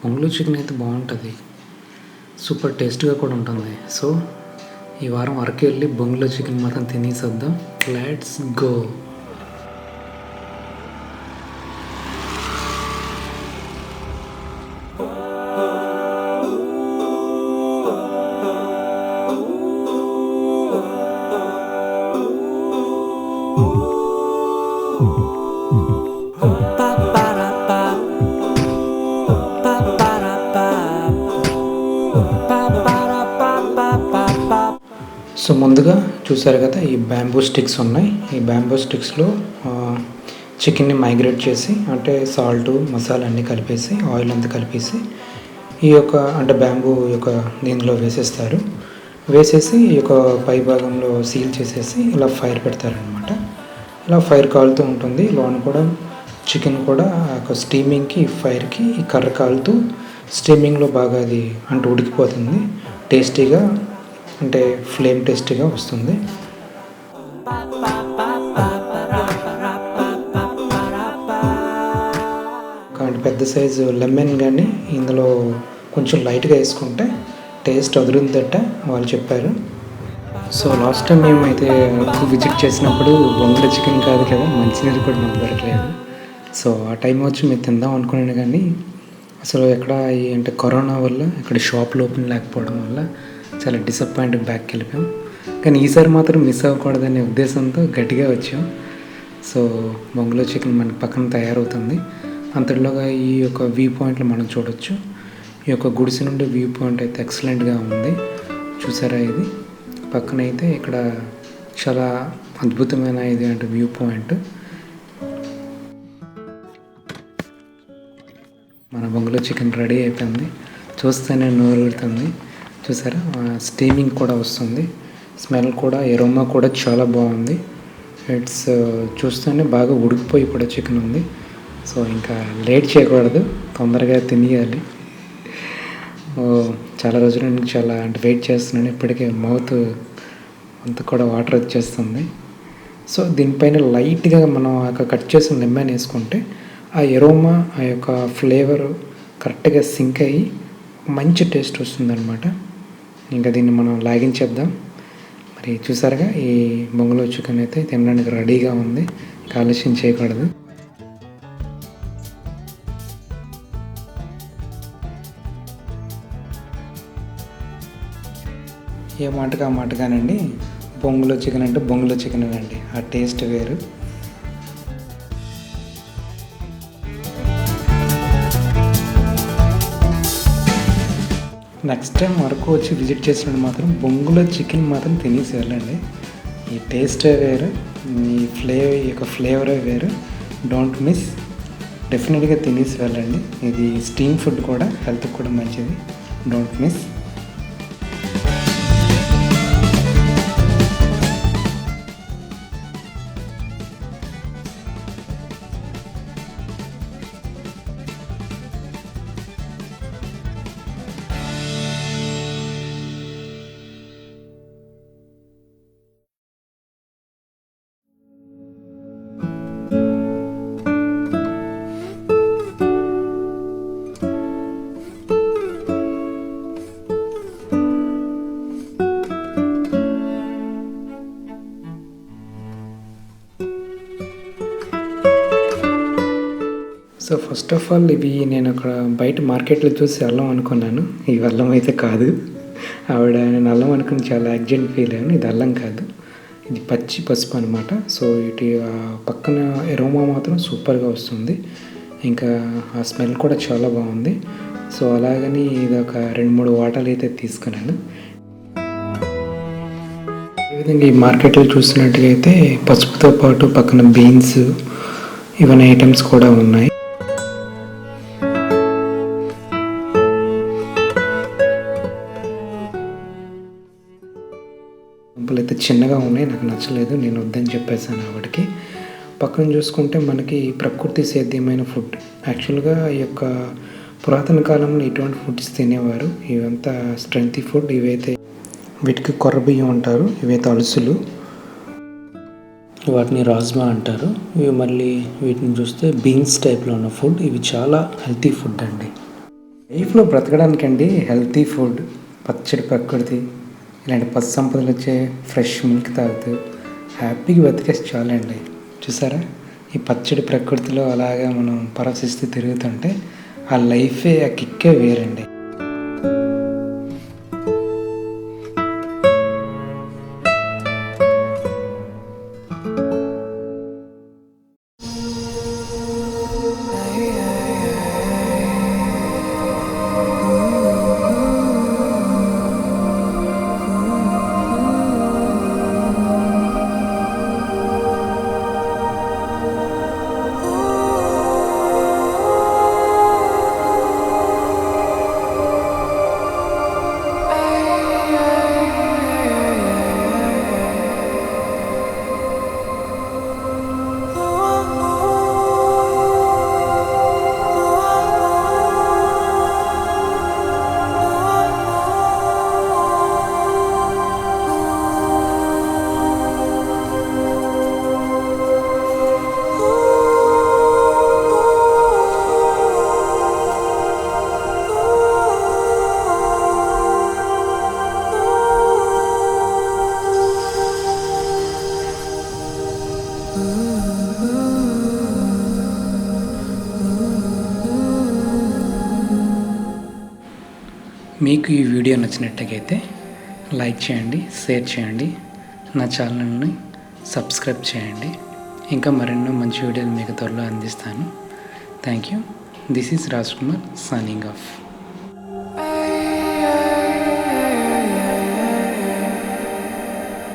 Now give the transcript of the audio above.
బొంగులో చికెన్ అయితే బాగుంటుంది, సూపర్ టేస్ట్గా కూడా ఉంటుంది. సో ఈ వారం అరకు వెళ్ళి బొంగులో చికెన్ మాత్రం తినేసి వద్దాం. Let's go. సో ముందుగా చూసారు కదా, ఈ బ్యాంబూ స్టిక్స్ ఉన్నాయి. ఈ బ్యాంబూ స్టిక్స్లో చికెన్ని మైగ్రేట్ చేసి, అంటే సాల్ట్ మసాలా అన్నీ కలిపేసి, ఆయిల్ అంతా కలిపేసి ఈ యొక్క అంటే బ్యాంబూ యొక్క దీనిలో వేసేస్తారు. వేసేసి ఈ యొక్క పై భాగంలో సీల్ చేసేసి ఇలా ఫైర్ పెడతారనమాట. ఇలా ఫైర్ కాలుతూ ఉంటుంది. లోన కూడా చికెన్ కూడా ఒక స్టీమింగ్కి ఫైర్కి ఈ కర్ర కాలుతూ స్టీమింగ్లో బాగా అది అంటే ఉడికిపోతుంది. టేస్టీగా అంటే ఫ్లేమ్ టేస్టీగా వస్తుంది. కాబట్టి పెద్ద సైజు లెమన్ కానీ ఇందులో కొంచెం లైట్గా వేసుకుంటే టేస్ట్ అదురుద్దట వాళ్ళు చెప్పారు. సో లాస్ట్ టైం మేమైతే విజిట్ చేసినప్పుడు బొంగులో చికెన్ కాదు కదా, మంచినీరు కూడా మాకు దొరకలేదు. సో ఆ టైం వచ్చి మేము తిందాం అనుకున్నాను, కానీ అసలు ఎక్కడ అంటే కరోనా వల్ల ఇక్కడ షాప్లు ఓపెన్ లేకపోవడం వల్ల చాలా డిసప్పాయింట్ బ్యాక్కి వెళ్ళిపోయాం. కానీ ఈసారి మాత్రం మిస్ అవ్వకూడదనే ఉద్దేశంతో గట్టిగా వచ్చాం. సో బొంగులో చికెన్ మనకి పక్కన తయారవుతుంది. అంతలోగా ఈ యొక్క వ్యూ పాయింట్లు మనం చూడొచ్చు. ఈ యొక్క గుడిసె నుండి వ్యూ పాయింట్ అయితే ఎక్సలెంట్గా ఉంది. చూసారా, ఇది పక్కన అయితే ఇక్కడ చాలా అద్భుతమైన ఇది అంటే వ్యూ పాయింట్. మన బొంగులో చికెన్ రెడీ అయిపోయింది. చూస్తేనే నోరు ఊరుతుంది. చూసారా, స్టీమింగ్ కూడా వస్తుంది. స్మెల్ కూడా, ఎరోమా కూడా చాలా బాగుంది. ఇట్స్ చూస్తేనే బాగా ఉడికిపోయి కూడా చికెన్ ఉంది. సో ఇంకా లేట్ చేయకూడదు, తొందరగా తినేయాలి. చాలా రోజుల నుంచి చాలా అంటే వెయిట్ చేస్తున్నాను. ఇప్పటికే మౌత్ అంతా కూడా వాటర్ వచ్చేస్తుంది. సో దీనిపైన లైట్గా మనం కట్ చేసిన లెమన్ వేసుకుంటే ఆ ఎరోమా, ఆ యొక్క ఫ్లేవర్ కరెక్ట్గా సింక్ అయ్యి మంచి టేస్ట్ వస్తుందన్నమాట. ఇంకా దీన్ని మనం లాగించేద్దాం. మరి చూసారుగా, ఈ బొంగులో చికెన్ అయితే తినడానికి రెడీగా ఉంది. ఆలస్యం చేయకూడదు. ఏ మాటగా మాటగానండి, బొంగులో చికెన్ అంటే బొంగులో చికెన్ అండి, ఆ టేస్ట్ వేరు. నెక్స్ట్ టైం అరకు వచ్చి విజిట్ చేసినప్పుడు మాత్రం బొంగులో చికెన్ మాత్రం తినేసి వెళ్ళండి. ఈ టేస్టే వేరు, ఈ యొక్క ఫ్లేవరే వేరు. డోంట్ మిస్, డెఫినెట్గా తినేసి వెళ్ళండి. ఇది స్టీమ్ ఫుడ్ కూడా, హెల్త్కి కూడా మంచిది. Don't miss. So first of all ఇవి నేను అక్కడ బయట మార్కెట్లో చూసి అల్లం అనుకున్నాను. ఇవి అల్లం అయితే కాదు. ఆవిడ నేను అల్లం అనుకుని చాలా యాక్సిడెంట్ ఫీల్ అయ్యాను. ఇది అల్లం కాదు, ఇది పచ్చి పసుపు అనమాట. సో ఇటు పక్కన ఎరోమా మాత్రం సూపర్గా వస్తుంది. ఇంకా ఆ స్మెల్ కూడా చాలా బాగుంది. సో అలాగని ఇది ఒక 2-3 వాటాలు అయితే తీసుకున్నాను. అదేవిధంగా ఈ మార్కెట్లో చూసినట్టుగా అయితే పసుపుతో పాటు పక్కన బీన్స్ ఇవన్నీ ఐటమ్స్ కూడా ఉన్నాయి. దుంపలు అయితే చిన్నగా ఉన్నాయి, నాకు నచ్చలేదు, నేను వద్దని చెప్పేసాను ఆవిడకి. పక్కన చూసుకుంటే మనకి ప్రకృతి సేద్యమైన ఫుడ్. యాక్చువల్గా ఈ యొక్క పురాతన కాలంలో ఇటువంటి ఫుడ్స్ తినేవారు. ఇవంతా స్ట్రెంగ్తీ ఫుడ్. ఇవైతే వీటికి కొర్ర బియ్యం అంటారు, ఇవైతే అలుసులు, వాటిని రాజ్మా అంటారు. ఇవి మళ్ళీ వీటిని చూస్తే బీన్స్ టైప్లో ఉన్న ఫుడ్. ఇవి చాలా హెల్తీ ఫుడ్ అండి. లైఫ్లో బ్రతకడానికండి హెల్తీ ఫుడ్, పచ్చడి ప్రకృతి, ఇలాంటి పశు సంపదలు వచ్చే ఫ్రెష్ మిల్క్ తాగుతూ హ్యాపీగా బతికేసి చాలండి. చూసారా, ఈ పచ్చడి ప్రకృతిలో అలాగా మనం పరవశిస్తూ తిరుగుతుంటే ఆ లైఫే, ఆ కిక్కే వేరండి. మీకు ఈ వీడియో నచ్చినట్టయితే లైక్ చేయండి, షేర్ చేయండి, నా ఛానల్ని సబ్స్క్రైబ్ చేయండి. ఇంకా మరెన్నో మంచి వీడియోలు మీకు త్వరలో అందిస్తాను. Thank you. This is Raj Kumar signing off.